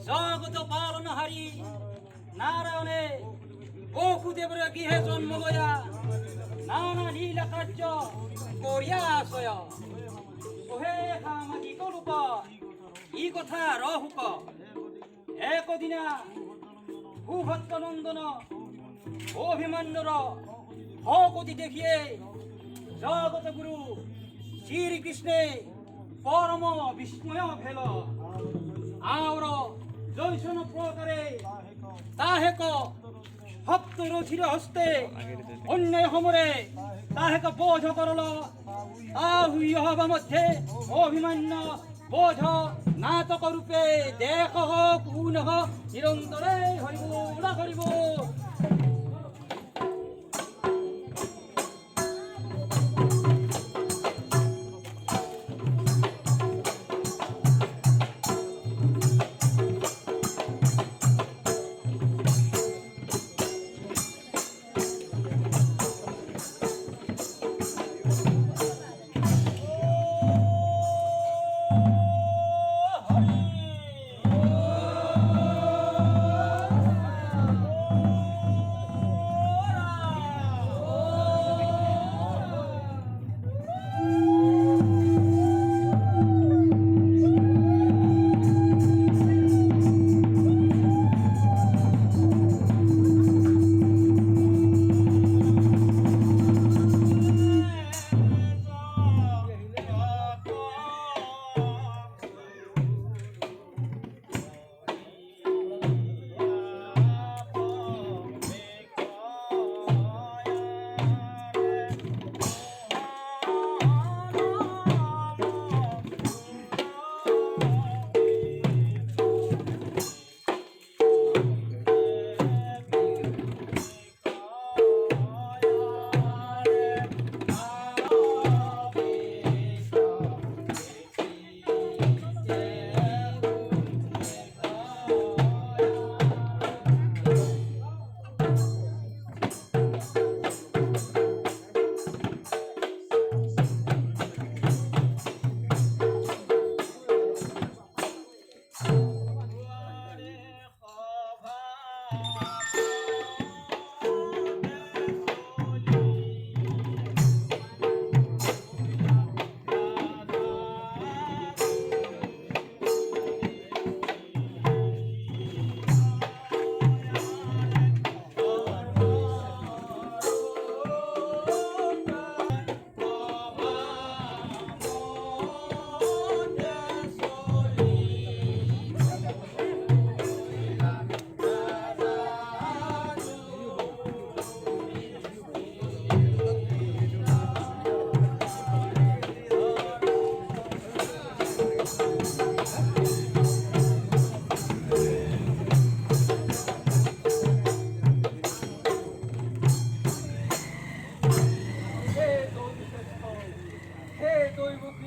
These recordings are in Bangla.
জগত পালনহারী নারায়ণে বসুদেৱৰ গৃহে জন্ম লয়া নানা লীলা কাৰ্য কৰিয়া আছয় ওহে সামাজিক ৰূপ ই কথা ৰহুক একদিনা ভূভক্তনন্দন অভিমন্যুৰ ভকতি দেখিয়ে জগত গুৰু শ্ৰীকৃষ্ণে পৰম বিস্ময় ভেল আওর জৈসন প্রকারে তাহেক ভক্ত রথির হস্তে অন্যায় সমরে তাহেক বোধ করল তাহুই হবা মধ্যে অভিমান্য বোধ নাটক রূপে দেখ কোন নিরন্তরে হরিব না হরিব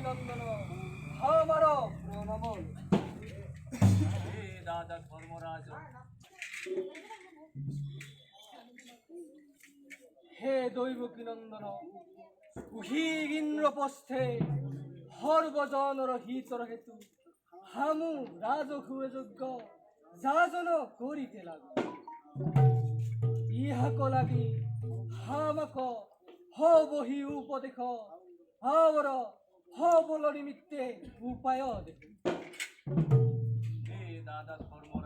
নন্দন আমার প্রণমন হে দাদা ধর্মরাজ হে দৈবকী নন্দন উহিগিন্দ্রপস্থে সর্বজনৰ হিতৰ হেতু হামু ৰাজহুৱে যজ্ঞ যাজন কৰিতে লাগো ইহাক লাগি হামক হবহি উপদেশ আৱৰ হবল নিমিত্তে উপায় দেখো হে দাদা ধৰ্মৰাজ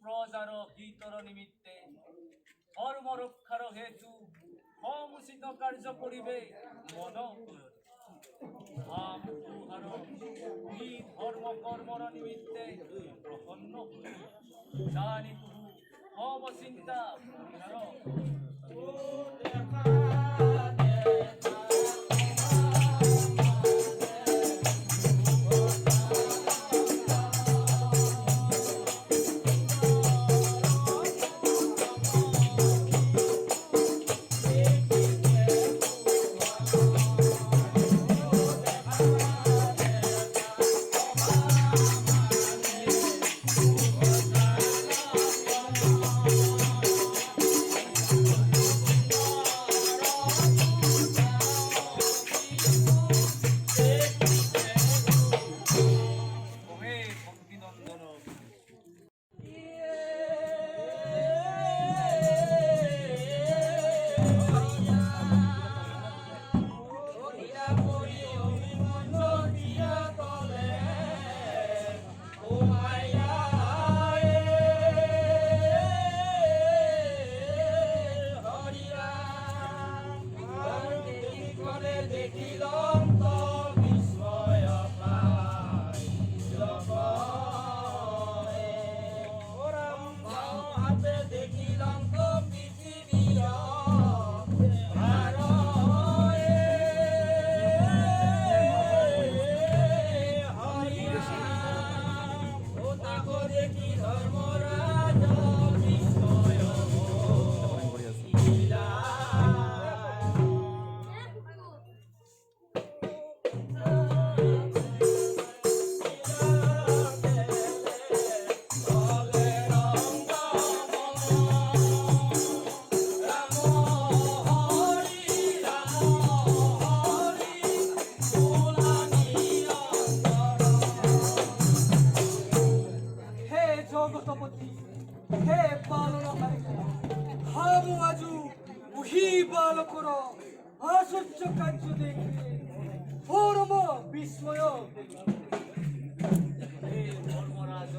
প্রজার হিতর নিমিত্তে ধর্ম রক্ষার হেতু সমুচিত কার্য করিবে মন আম তুহার ই ধর্ম কর্মর নিমিত্তে প্রসন্ন জানি তুহু হম চিন্তা হে জগতপতি হে পালনহারি হামু আজু উহি বালকর আশ্চর্য কার্য দেখে পরম বিস্ময় হে ধর্মরাজ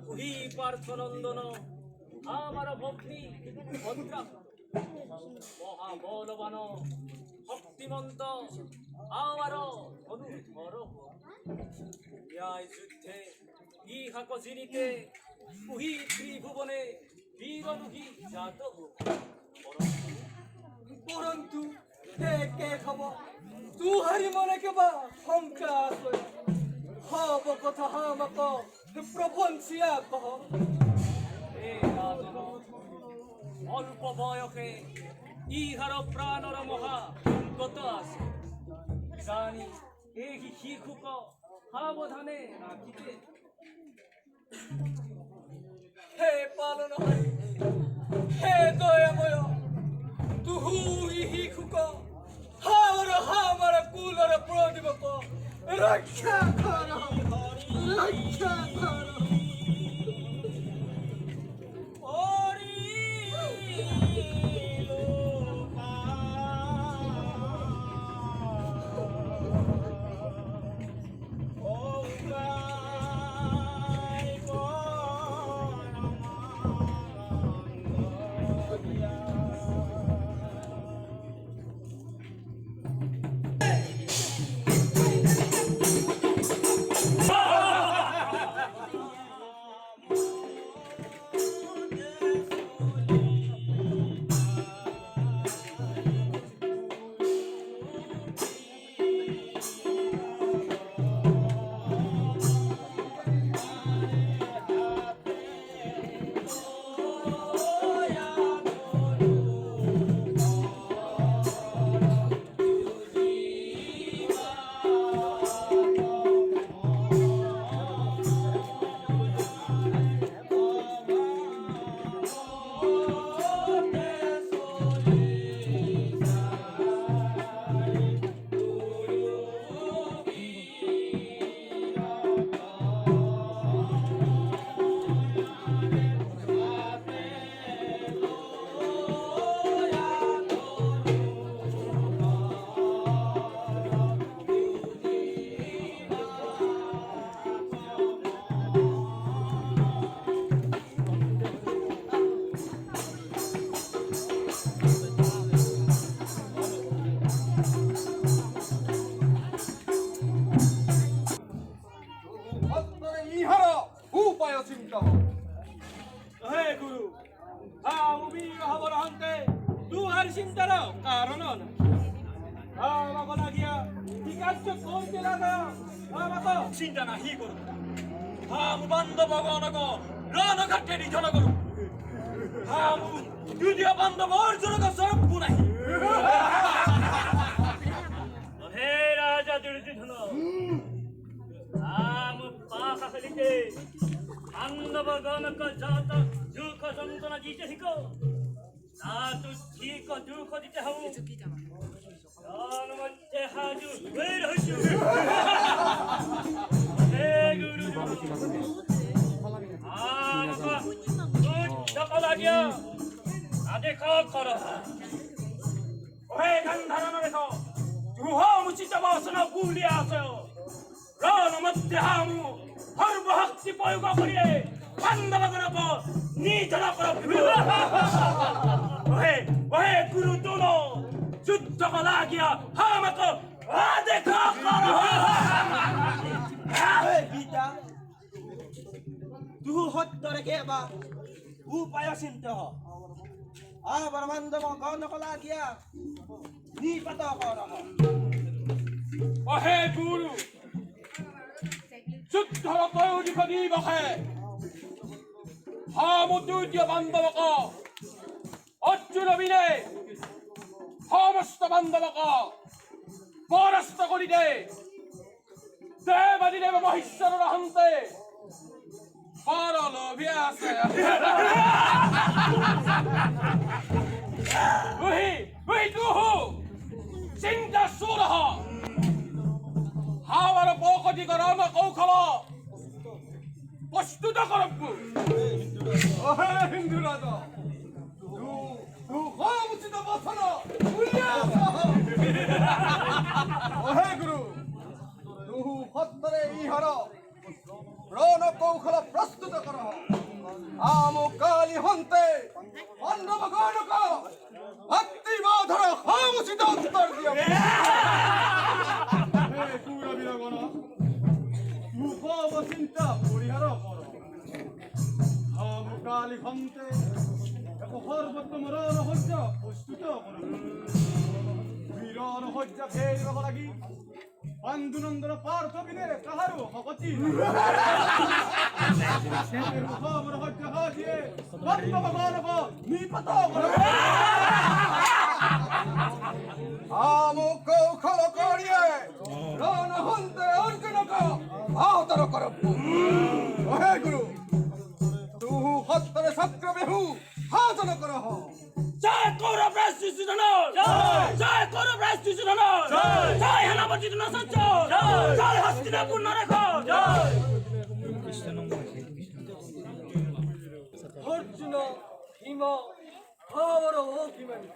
উহি পার্থনন্দন আমার ভক্তি ভদ্রা মহাবলবান শক্তিমন্ত আমার অনুধর ন্যায় যুদ্ধে ইহাক জিনিতে উহি ত্রিভুবনে বীরনুহি জাত পরন্তু হে কে খব তুহারি মনে কেবা শঙ্কা আছে হব কথা হামক প্রপঞ্চিয়া কহ হে রাজন অল্প বয়সে ইহার প্রাণর মহা গত আছে জানি এই শিশুক সাবধানে রাখিতে হে পালনহারি হে দয়াময় তুহু ইহি খুক হাওর হামর কুলর প্রদীপক রক্ষা কর রক্ষা কর হস্তরে ইহার উপায় চিন্তা হে গুরু আমি হবর হন্তে দুহার চিন্তার কারণ আমাকে লাগিয়া ঠিক আছে করতে লাগা আমাকে চিন্তা নাহি করু হাম বান্ধব গণক রণঘাটে নিধন করু হাম দ্বিতীয় বান্ধব অর্জুনক সরব্বু নাহি হে রাজা দুর্যোধন আম পাখা খেলিতে বান্ধব গণক যত দুঃখ যন্ত্রণা দিতে শিখো তা তো ঠিক দুঃখ দিতে হও মধ্যে হাজু বের হইছু হে গুরু সকল আগিয়া আদেখ কর ওহে গন্ধারণ রেখ দুহ মুচিত বাসন গুলিয়া আস রণ মধ্যে হামু সর্বশক্তি প্রয়োগ করিয়ে বান্ধব গণক নিধন কর ওহে ওহে গুরু তুল যুদ্ধ লাগিয়া হামক আদেখ কর গীতা তুহু সত্যরে কেবা উপায় চিন্তা আবার বান্ধব গণক লাগিয়া নিপাত কর ওহে গুরু যুদ্ধ প্রয়োজিত দিবসে হামুদ্য বান্ধবক অর্জুন বিনে সমস্ত বান্ধবক পরাস্ত কৰি দে দেৱাদিদেৱ মহেশ্বৰৰ হন্তে পৰলোভী আছে চিন্তা চুৰ হাওয়ার পকতি গরম কৌশল প্রস্তুত করব ওহে হিন্দু রাজা তু মুচিত বাসন গুলিয়া ওহে গুরু তু হস্তরে ইহার রণ কৌশল প্রস্তুত কর আমু কালি হন্তে বান্ধব গণক ভক্তি বাধর হামুচিত উত্তর দিও কুড়া বিরাগণ মুখ চিন্তা পরিহার কর আমু কালি হন্তে এক সর্বোত্তম রণ সজ্জ প্রস্তুত কর বীরণ সজ্জা ফেরিব লাগি পাণ্ডুনন্দন পার্থ বিনে কাহারো ভগতি খবর সজ্জা হাজিয়ে বান্ধব গণক নিপাত কর আমু কৌশল করিয়ে রণ হন্তে অর্জুনক আহতর করব ওহে গুরু তুহু হস্তরে চক্র বেহু হাজন করহ জয় কৌরব রাজ দুর্যোধন জয় কৌরব রাজ দুর্যোধন জয় সেনাপতি দ্রোণাচার্য জয় হস্তিনাপুর নরেশ জয় অর্জুন ভীম হাওর অভিমানী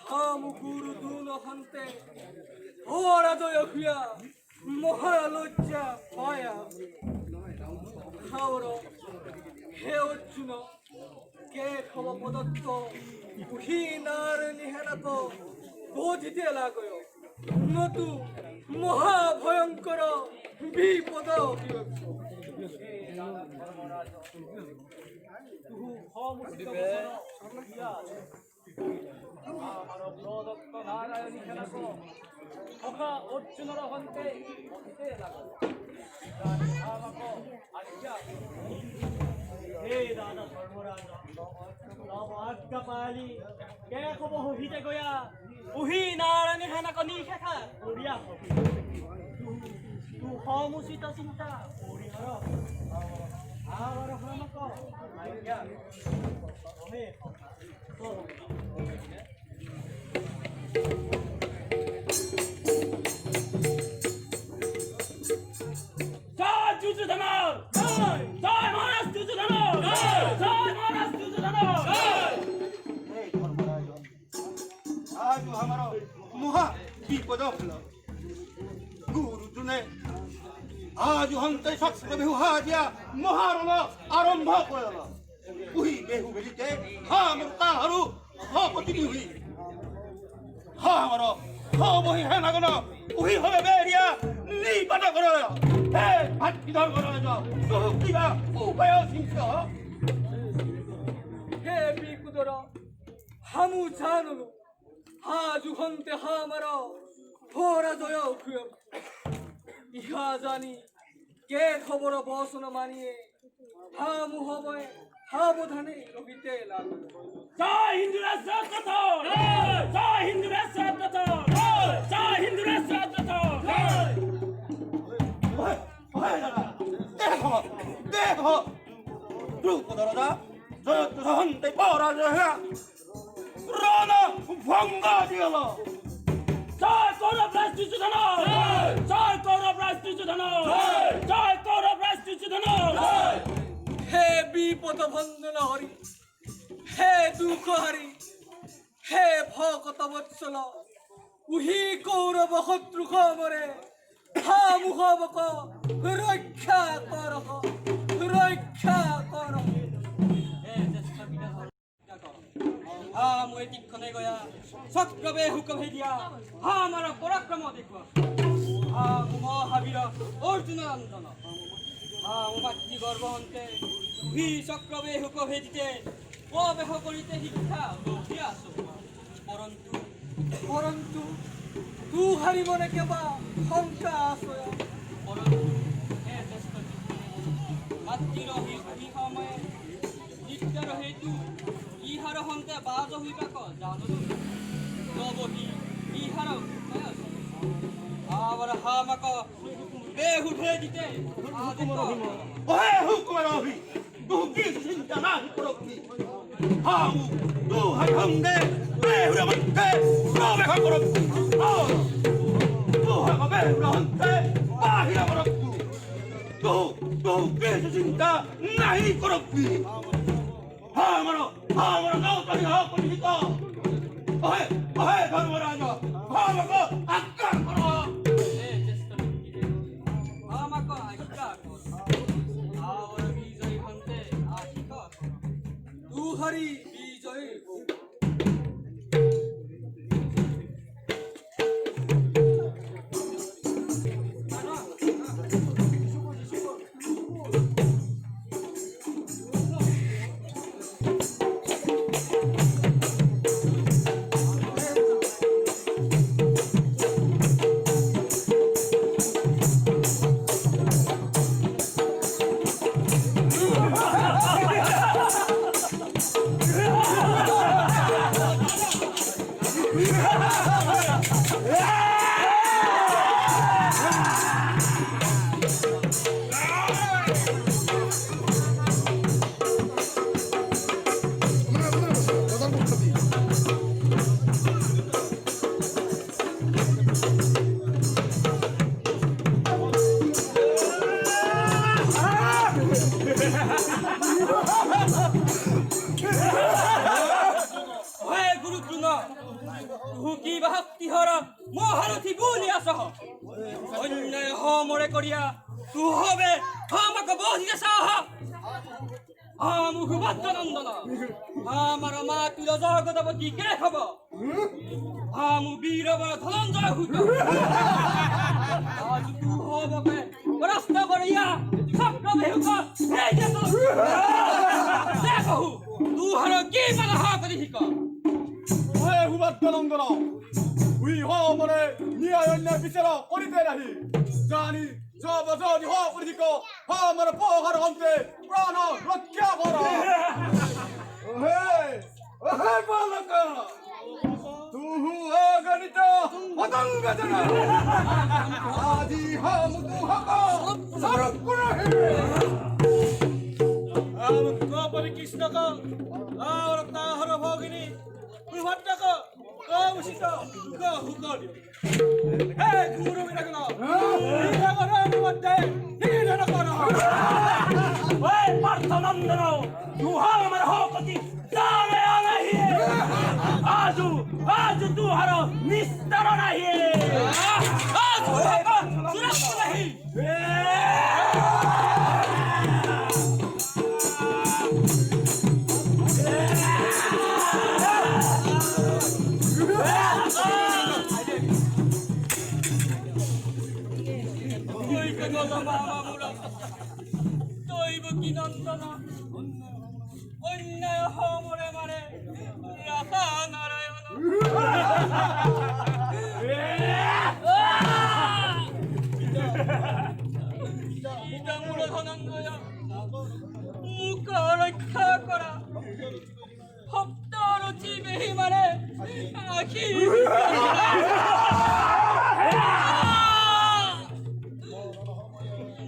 হামু গুরু দুন হন্তে পরাজয় হইয়া মহালজ্জা পায়া হাওর হে অর্জুন কে খবর প্রদত্ত উহিনার নিহেনাক বোঝিতে লাগয় নতু মহাভয়ঙ্কর বিপদ আমার প্রদত্ত নারায়ণী খেলাক সখা অর্জুনর হন্তে বসিতে লাগল হে দাদা ধর্মরাজ আজ্ঞা পালি কে কব হিতে গয়া উহি নারায়ণী হেনাক নিশেখা করিয়া তু সমুচিত চিন্তা পৰিহাৰ আৱাৰ হেনাক আজ্ঞা হে জয় দুর্যোধন জয় জয় মহারাজ দুর্যোধন জয় মহারাজ দুর্যোধন আজ আমার মহা বিপদ হল গুরুজনে আজ হন্তে চক্র বেহু হাজিয়া মহারণ আরম্ভ করল উহি বেহু বেলিতে হামর তাহারু হপতি হুই হামর হবহি হেনাগন উহি হবে বেরিয়া 니 받아 걸어요. 해 받기도 걸어야죠. 쑥기가 후배여 진짜. 해 비꾸더라 하무 잔으로 아주 헌때 하마라 벌어져요 그여 이하자니 게 커버러 벗어나 많이에 하무 허버에 하보다네 여기 때 라고 জয় হিন্দু রাষ্ট্র জয় হিন্দু রাষ্ট্র জয় হিন্দু রাষ্ট্র 내가 누구 들어다 저저 헌때 벌어져야 그러나 황가지어라. জয় কৌরব রাষ্ট্রযুদ্ধ জয় কৌরব রাষ্ট্রযুদ্ধ জয় কৌরব রাষ্ট্রযুদ্ধ হে বিপদ বন্দনা হরি হে দুঃখ হরি হে ভকত বৎসল উহি কৌরব শত্রু খমরে হামু হবক রক্ষা করহ রক্ষা করহ হামু এদিক্ষণে গয়া চক্রবে হুকম হে দিয়া হামার পরাক্রম দেখুয়া হামু মহাবীর অর্জুন নন্দন হামু মাতৃ গর্ভহন্তে ভি চক্রবে হুক ভেদিতে অবেহ করিতে শিক্ষা লভিয়া আছো পরন্তু পরন্তু তু হারি মনে কেবা শংকা আছয় পরন্তু হে জ্যেষ্ঠ মাতৃৰ হি সময়ে নিত্যৰ হেতু ইহাৰ হন্তে বাজ হইবাক জানো নবহি ইহাৰ উপায় আছে আবার হামাক বেহু ভেদিতে 왜 후쿠마로비 누기 진짜 난 그렇기 하우 누하이 황대 배후려한테 너베가 그렇기 누하가 배후려한테 마히라 그렇기 누기 진짜 나이 그렇기 하마로 나오다니 하거니까 어헤 가르마라 하냐 하마가 아까 걸어 আমাক আহিকা আওর বিজয় হন্তে আহিকা তু হরি বিজয় ভুকি বাহতি হর মহারথী বুলিয়া সহ অন্যায় হমরে করিয়া তু হবে হামাক বহিয়া সাহ আমুখ ভদ্রনন্দন আমার মা তুল জগদপতি কে হব আমু বীরবর ধনঞ্জয় হুত আজ তু হবকে পরাস্ত করিয়া চক্র বেহুক দেখহু তু হর কি মানে হা করি শিক 왜 후밭변홍도노 우리 화어머네 니아였냐 비세라 꼬리대라히 자니 저버저니 화어 뿌리니까 화어머네 포가라 함께 브라나 럭키아거라 어헤이 빨라까 두후 아가니까 화당가잖아 아디 하무도 하가 사랑꾸라 해 아무 그거버리 키시다가 아우락다 하러 보기니 불화다가 아무시다 그거 후거리 에이 구름이라거나 이라거나 누구한테 이라거나 왜 파르타난다노 두하마를 허거티 다음에 하나히 아주 두하러 미스터러나히 아주 하고 수락구나히 দেৱকী নন্দন অন্যায় সমৰে মাৰে ৰাধা নাৰায়ণ পিতা মূল ধনঞ্জয় মোক ৰক্ষা কৰা সপ্ত ৰচি বেহি মাৰে আখি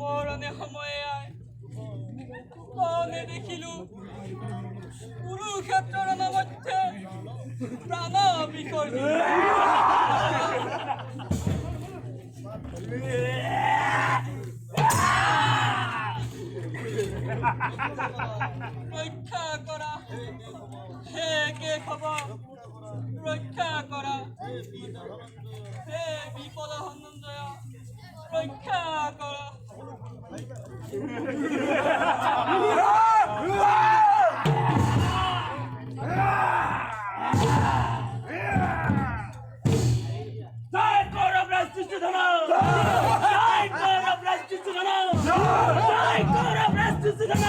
মৰণে সময়ে আই কনে দেখিলো কুৰুক্ষেত্ৰৰ মধ্যে প্ৰাণ বিসৰ্জি ৰক্ষা কৰা হে কেশৱ ৰক্ষা কৰা হে বিপদ সঞ্জয় ৰক্ষা কৰা জয় কৌরবরাজ দুর্যোধন জয় কৌরবরাজ দুর্যোধন জয় কৌরবরাজ দুর্যোধন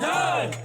জয়